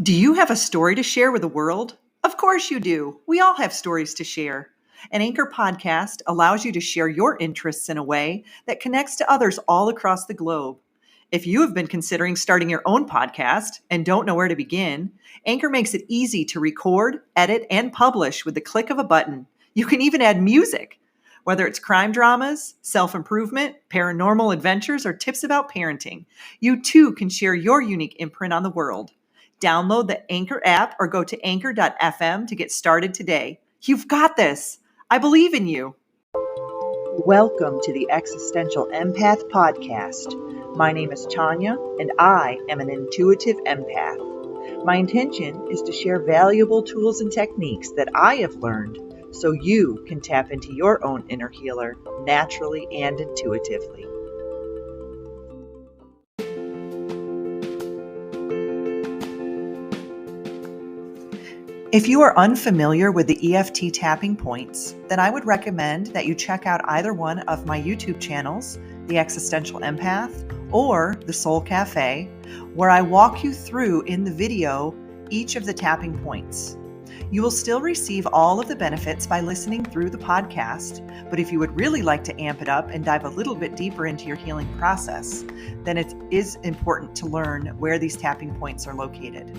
Do you have a story to share with the world? Of course you do. We all have stories to share. An Anchor podcast allows you to share your interests in a way that connects to others all across the globe. If you have been considering starting your own podcast and don't know where to begin, Anchor makes it easy to record, edit, and publish with the click of a button. You can even add music. Whether it's crime dramas, self-improvement, paranormal adventures, or tips about parenting, you too can share your unique imprint on the world. Download the Anchor app or go to anchor.fm to get started today. You've got this. I believe in you. Welcome to the Existential Empath Podcast. My name is Tanya, and I am an intuitive empath. My intention is to share valuable tools and techniques that I have learned so you can tap into your own inner healer naturally and intuitively. If you are unfamiliar with the EFT tapping points, then I would recommend that you check out either one of my YouTube channels, The Existential Empath or The Soul Cafe, where I walk you through in the video each of the tapping points. You will still receive all of the benefits by listening through the podcast, but if you would really like to amp it up and dive a little bit deeper into your healing process, then it is important to learn where these tapping points are located.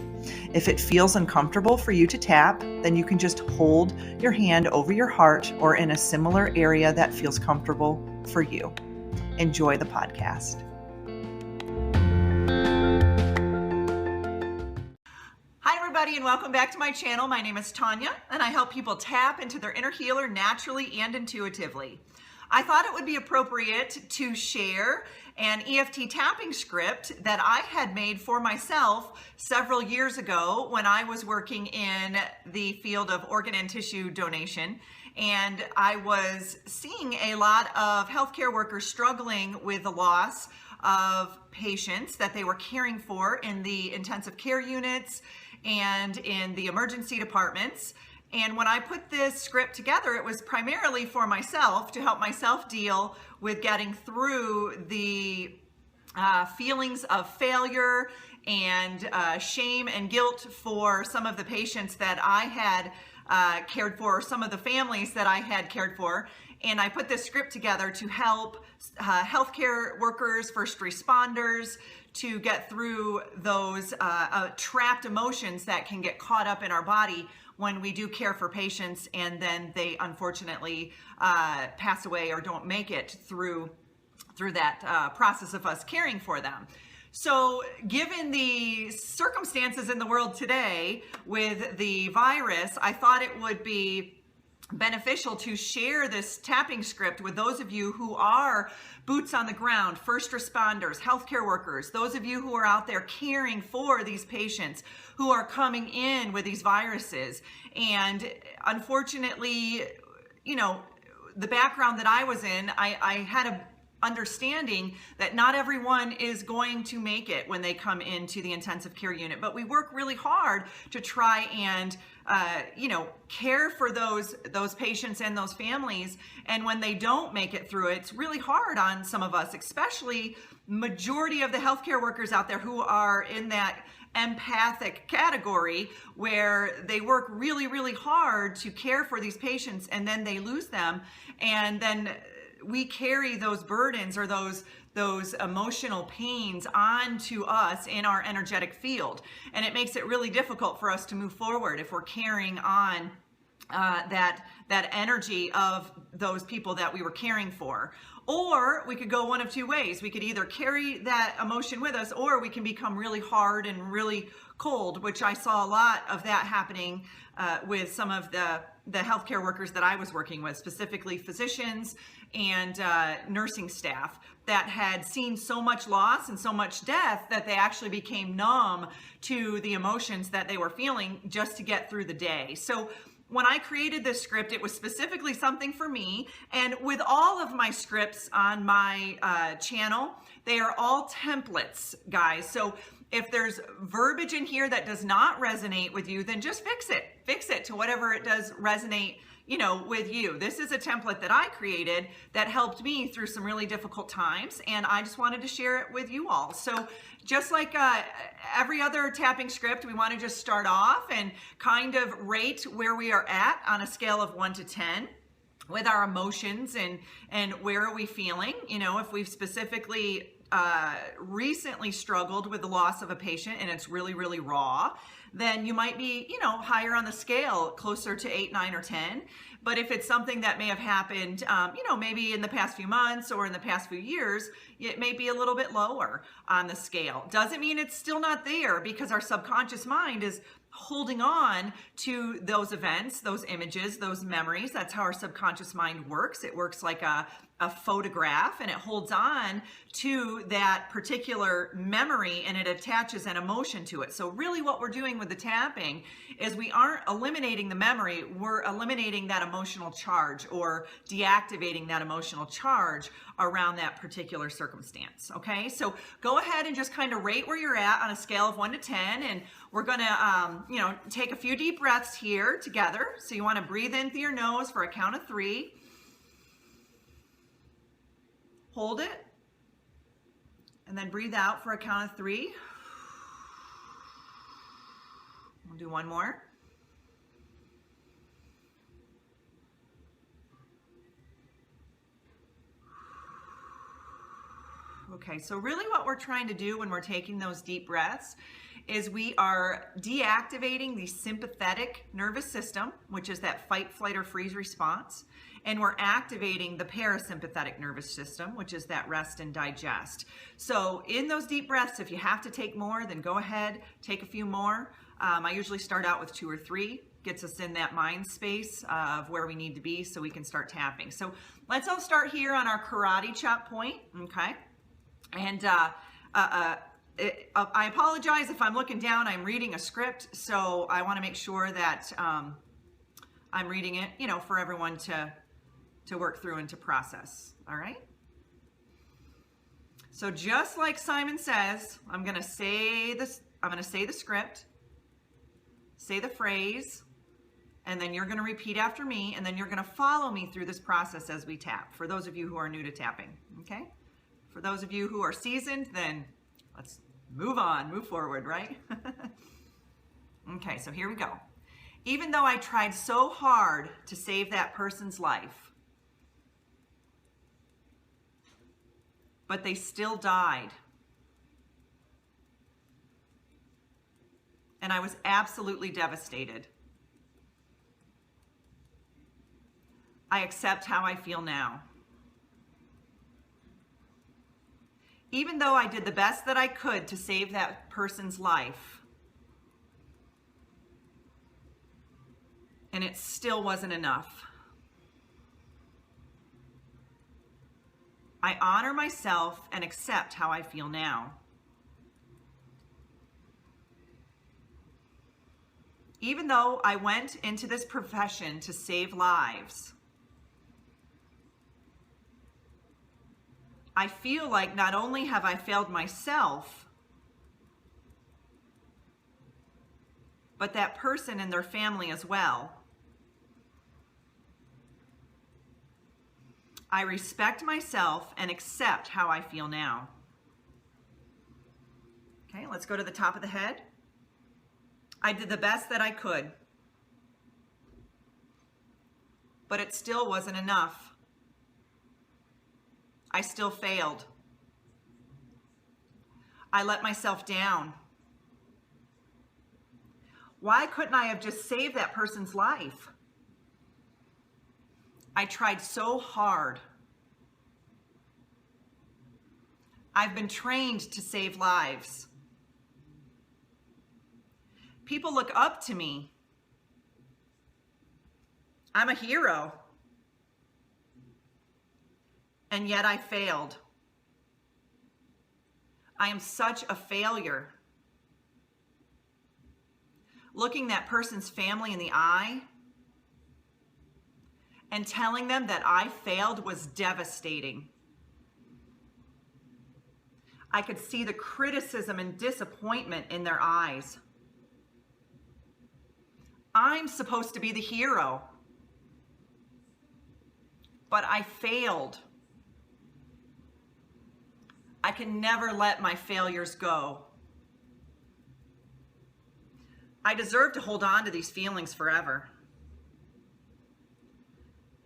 If it feels uncomfortable for you to tap, then you can just hold your hand over your heart or in a similar area that feels comfortable for you. Enjoy the podcast. Hi, everybody, and welcome back to my channel. My name is Tanya, and I help people tap into their inner healer naturally and intuitively. I thought it would be appropriate to share an EFT tapping script that I had made for myself several years ago when I was working in the field of organ and tissue donation. And I was seeing a lot of healthcare workers struggling with the loss of patients that they were caring for in the intensive care units and in the emergency departments. And when I put this script together, it was primarily for myself to help myself deal with getting through the feelings of failure and shame and guilt for some of the patients that I had cared for, or some of the families that I had cared for. And I put this script together to help healthcare workers, first responders, to get through those trapped emotions that can get caught up in our body when we do care for patients and then they unfortunately pass away or don't make it through that process of us caring for them. So given the circumstances in the world today with the virus, I thought it would be beneficial to share this tapping script with those of you who are boots on the ground, first responders, healthcare workers, those of you who are out there caring for these patients who are coming in with these viruses. And unfortunately, the background that I was in, I had a understanding that not everyone is going to make it when they come into the intensive care unit, but we work really hard to try and care for those patients and those families. And when they don't make it through it, it's really hard on some of us, especially majority of the healthcare workers out there who are in that empathic category where they work really, really hard to care for these patients and then they lose them. And then we carry those burdens or those emotional pains onto us in our energetic field. And it makes it really difficult for us to move forward if we're carrying on that energy of those people that we were caring for. Or we could go one of two ways. We could either carry that emotion with us, or we can become really hard and really cold, which I saw a lot of that happening with some of the healthcare workers that I was working with, specifically physicians and nursing staff that had seen so much loss and so much death that they actually became numb to the emotions that they were feeling just to get through the day. So when I created this script, it was specifically something for me. And with all of my scripts on my channel, they are all templates, guys. So If there's verbiage in here that does not resonate with you, then just fix it. Fix it to whatever it does resonate, with you. This is a template that I created that helped me through some really difficult times, and I just wanted to share it with you all. So just like every other tapping script, we want to just start off and kind of rate where we are at on a scale of 1 to 10. With our emotions and where are we feeling, if we've specifically recently struggled with the loss of a patient and it's really, really raw, then you might be, higher on the scale, closer to 8, 9, or 10. But if it's something that may have happened, maybe in the past few months or in the past few years, it may be a little bit lower on the scale. Doesn't mean it's still not there, because our subconscious mind is holding on to those events, those images, those memories. That's how our subconscious mind works. It works like a photograph, and it holds on to that particular memory and it attaches an emotion to it. So really what we're doing with the tapping is we aren't eliminating the memory, we're eliminating that emotional charge or deactivating that emotional charge around that particular circumstance. Okay, so go ahead and just kind of rate where you're at on a scale of 1 to 10, and we're gonna take a few deep breaths here together. So you want to breathe in through your nose for a count of 3. Hold it, and then breathe out for a count of 3. We'll do one more. Okay, so really what we're trying to do when we're taking those deep breaths is we are deactivating the sympathetic nervous system, which is that fight, flight, or freeze response, and we're activating the parasympathetic nervous system, which is that rest and digest. So in those deep breaths, if you have to take more, then go ahead, take a few more. I usually start out with 2 or 3, gets us in that mind space of where we need to be so we can start tapping. So let's all start here on our karate chop point, okay? And I apologize if I'm looking down. I'm reading a script, so I want to make sure that I'm reading it, for everyone to work through and to process. All right. So just like Simon says, I'm going to say this. I'm going to say the script, say the phrase, and then you're going to repeat after me, and then you're going to follow me through this process as we tap. For those of you who are new to tapping, okay. For those of you who are seasoned, then let's move on, move forward, right? Okay, so here we go. Even though I tried so hard to save that person's life, but they still died, and I was absolutely devastated, I accept how I feel now. Even though I did the best that I could to save that person's life, and it still wasn't enough, I honor myself and accept how I feel now. Even though I went into this profession to save lives, I feel like not only have I failed myself, but that person and their family as well. I respect myself and accept how I feel now. Okay, let's go to the top of the head. I did the best that I could, but it still wasn't enough. I still failed. I let myself down. Why couldn't I have just saved that person's life? I tried so hard. I've been trained to save lives. People look up to me. I'm a hero. And yet I failed. I am such a failure. Looking that person's family in the eye and telling them that I failed was devastating. I could see the criticism and disappointment in their eyes. I'm supposed to be the hero, but I failed. I can never let my failures go. I deserve to hold on to these feelings forever.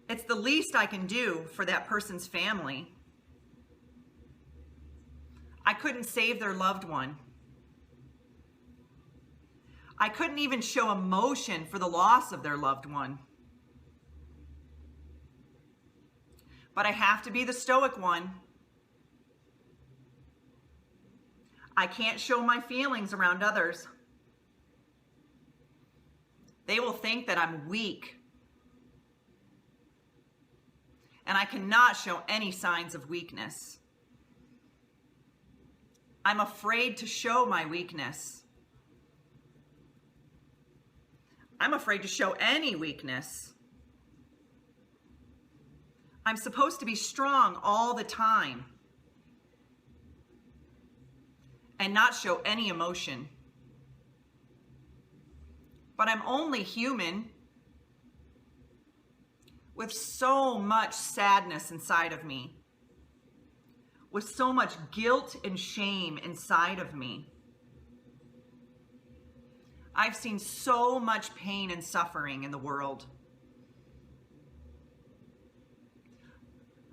It's the least I can do for that person's family. I couldn't save their loved one. I couldn't even show emotion for the loss of their loved one. But I have to be the stoic one. I can't show my feelings around others. They will think that I'm weak. And I cannot show any signs of weakness. I'm afraid to show my weakness. I'm afraid to show any weakness. I'm supposed to be strong all the time and not show any emotion. But I'm only human with so much sadness inside of me, with so much guilt and shame inside of me. I've seen so much pain and suffering in the world.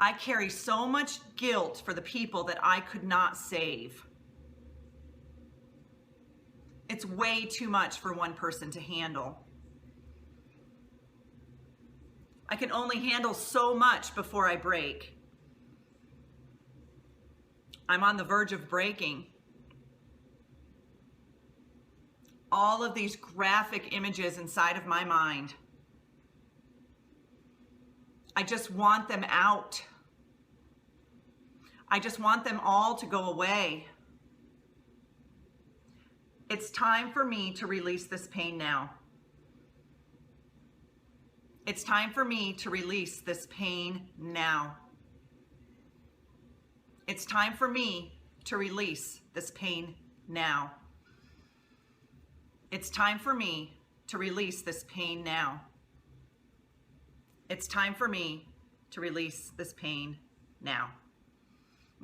I carry so much guilt for the people that I could not save. It's way too much for one person to handle. I can only handle so much before I break. I'm on the verge of breaking. All of these graphic images inside of my mind, I just want them out. I just want them all to go away. It's time for me to release this pain now. It's time for me to release this pain now. It's time for me to release this pain now. It's time for me to release this pain now. It's time for me to release this pain now.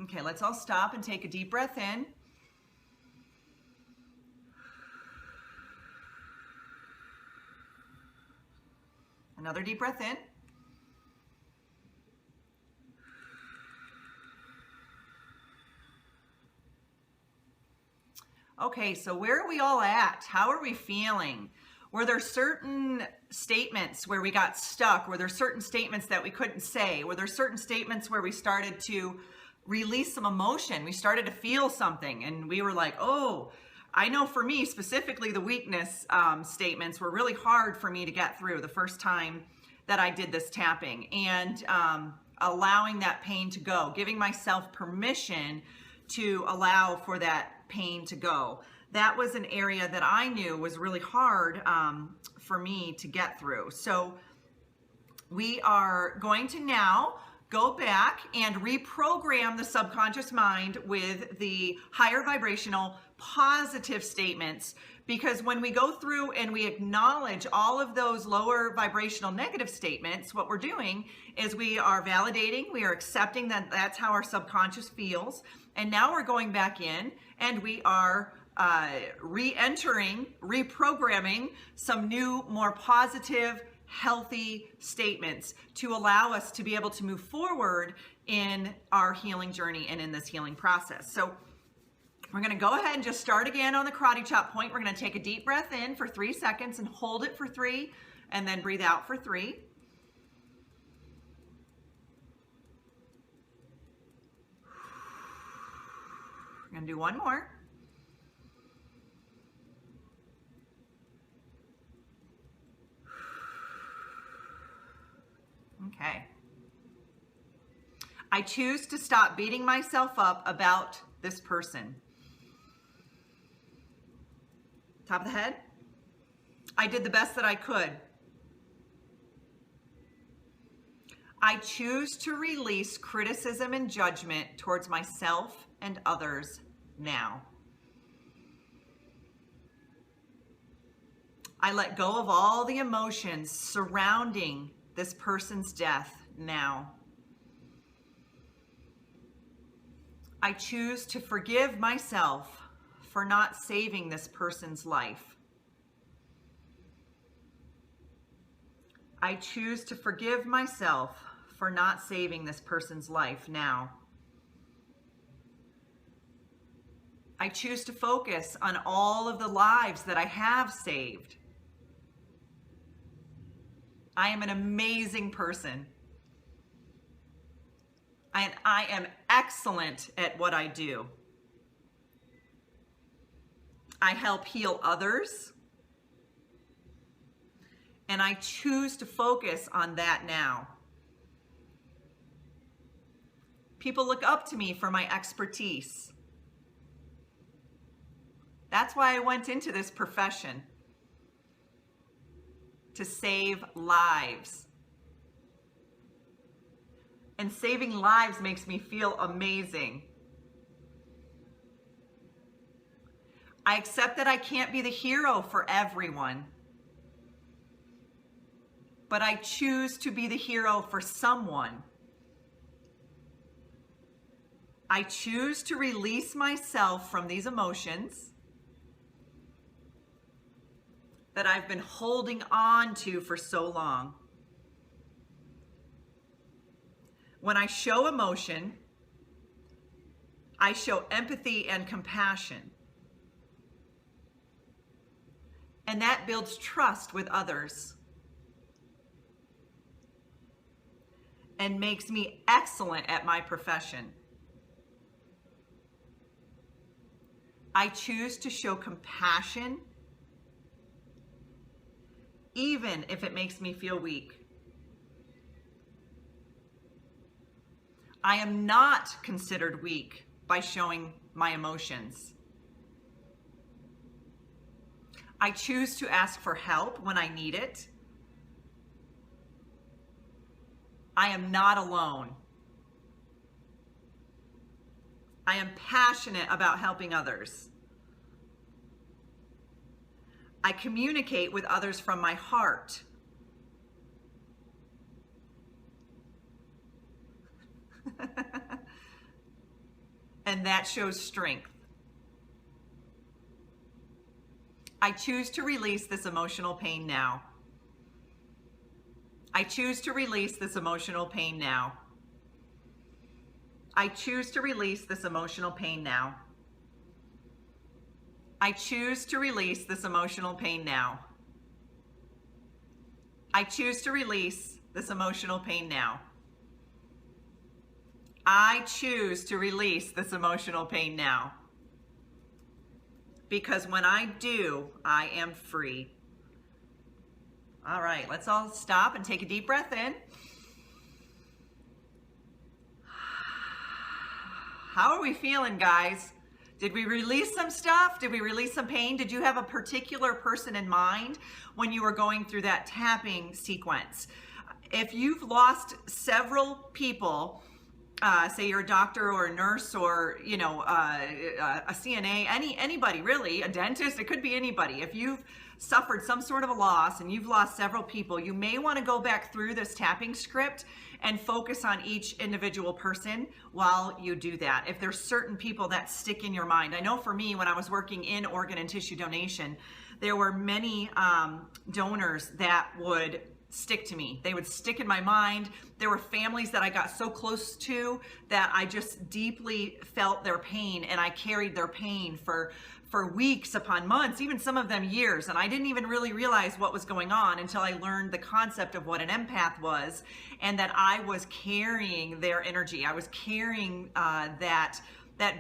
Okay, let's all stop and take a deep breath in. Another deep breath in. Okay, so where are we all at? How are we feeling? Were there certain statements where we got stuck? Were there certain statements that we couldn't say? Were there certain statements where we started to release some emotion? We started to feel something and we were like, oh, I know for me specifically the weakness statements were really hard for me to get through the first time that I did this tapping, and allowing that pain to go, giving myself permission to allow for that pain to go. That was an area that I knew was really hard for me to get through. So we are going to now go back and reprogram the subconscious mind with the higher vibrational positive statements, because when we go through and we acknowledge all of those lower vibrational negative statements, what we're doing is we are validating, we are accepting that that's how our subconscious feels, and now we're going back in and we are re-entering, reprogramming some new, more positive, healthy statements to allow us to be able to move forward in our healing journey and in this healing process. So we're going to go ahead and just start again on the karate chop point. We're going to take a deep breath in for 3 seconds and hold it for 3, and then breathe out for 3. We're going to do one more. Okay. I choose to stop beating myself up about this person. Top of the head. I did the best that I could. I choose to release criticism and judgment towards myself and others now. I let go of all the emotions surrounding this person's death now. I choose to forgive myself for not saving this person's life. I choose to forgive myself for not saving this person's life now. I choose to focus on all of the lives that I have saved. I am an amazing person. And I am excellent at what I do. I help heal others. And I choose to focus on that now. People look up to me for my expertise. That's why I went into this profession. To save lives. And saving lives makes me feel amazing. I accept that I can't be the hero for everyone. But I choose to be the hero for someone. I choose to release myself from these emotions that I've been holding on to for so long. When I show emotion, I show empathy and compassion. And that builds trust with others and makes me excellent at my profession. I choose to show compassion even if it makes me feel weak. I am not considered weak by showing my emotions. I choose to ask for help when I need it. I am not alone. I am passionate about helping others. I communicate with others from my heart. And that shows strength. I choose to release this emotional pain now. I choose to release this emotional pain now. I choose to release this emotional pain now. I choose to release this emotional pain now. I choose to release this emotional pain now. I choose to release this emotional pain now. Because when I do, I am free. All right, let's all stop and take a deep breath in. How are we feeling, guys? Did we release some stuff? Did we release some pain? Did you have a particular person in mind when you were going through that tapping sequence? If you've lost several people, say you're a doctor or a nurse or, you know, a CNA, anybody really, a dentist, it could be anybody. If you've suffered some sort of a loss and you've lost several people, you may want to go back through this tapping script and focus on each individual person while you do that. If there's certain people that stick in your mind. I know for me, when I was working in organ and tissue donation, there were many donors that would stick to me. They would stick in my mind. There were families that I got so close to that I just deeply felt their pain, and I carried their pain for weeks upon months, even some of them years. And I didn't even really realize what was going on until I learned the concept of what an empath was, and that I was carrying their energy. I was carrying that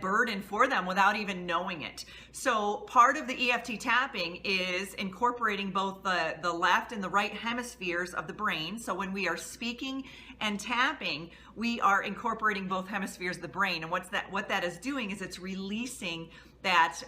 burden for them without even knowing it. So part of the EFT tapping is incorporating both the left and the right hemispheres of the brain. So when we are speaking and tapping, we are incorporating both hemispheres of the brain. And what that is doing is it's releasing that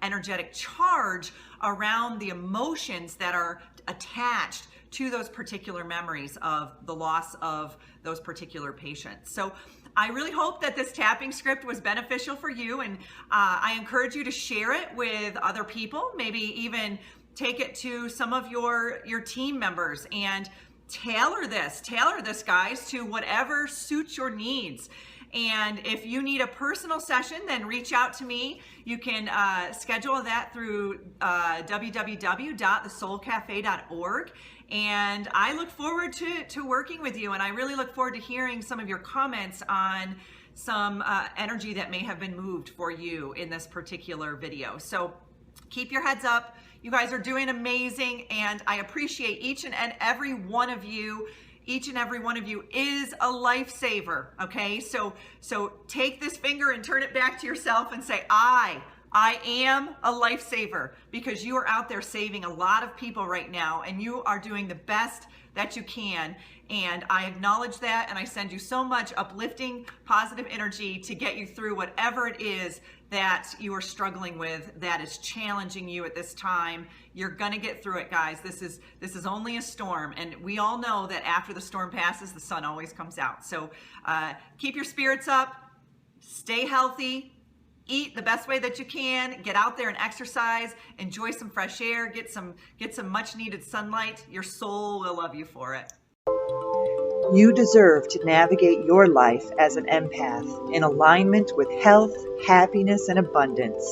energetic charge around the emotions that are attached to those particular memories of the loss of those particular patients. So I really hope that this tapping script was beneficial for you, and I encourage you to share it with other people, maybe even take it to some of your team members and tailor this, guys, to whatever suits your needs. And if you need a personal session, then reach out to me. You can schedule that through www.thesoulcafe.org. And I look forward to working with you. And I really look forward to hearing some of your comments on some energy that may have been moved for you in this particular video. So keep your heads up. You guys are doing amazing, and I appreciate each and every one of you. Each and every one of you is a lifesaver, okay? So take this finger and turn it back to yourself and say, I am a lifesaver, because you are out there saving a lot of people right now, and you are doing the best that you can. And I acknowledge that, and I send you so much uplifting, positive energy to get you through whatever it is that you are struggling with, that is challenging you at this time. You're gonna get through it, guys. This is only a storm, and we all know that after the storm passes, the sun always comes out. So keep your spirits up, stay healthy, eat the best way that you can, get out there and exercise, enjoy some fresh air, get some much needed sunlight. Your soul will love you for it. You deserve to navigate your life as an empath in alignment with health, happiness, and abundance.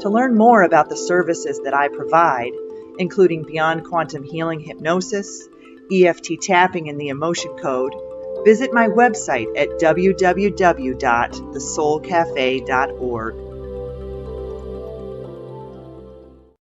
To learn more about the services that I provide, including Beyond Quantum Healing Hypnosis, EFT Tapping, and the Emotion Code, visit my website at www.thesoulcafe.org.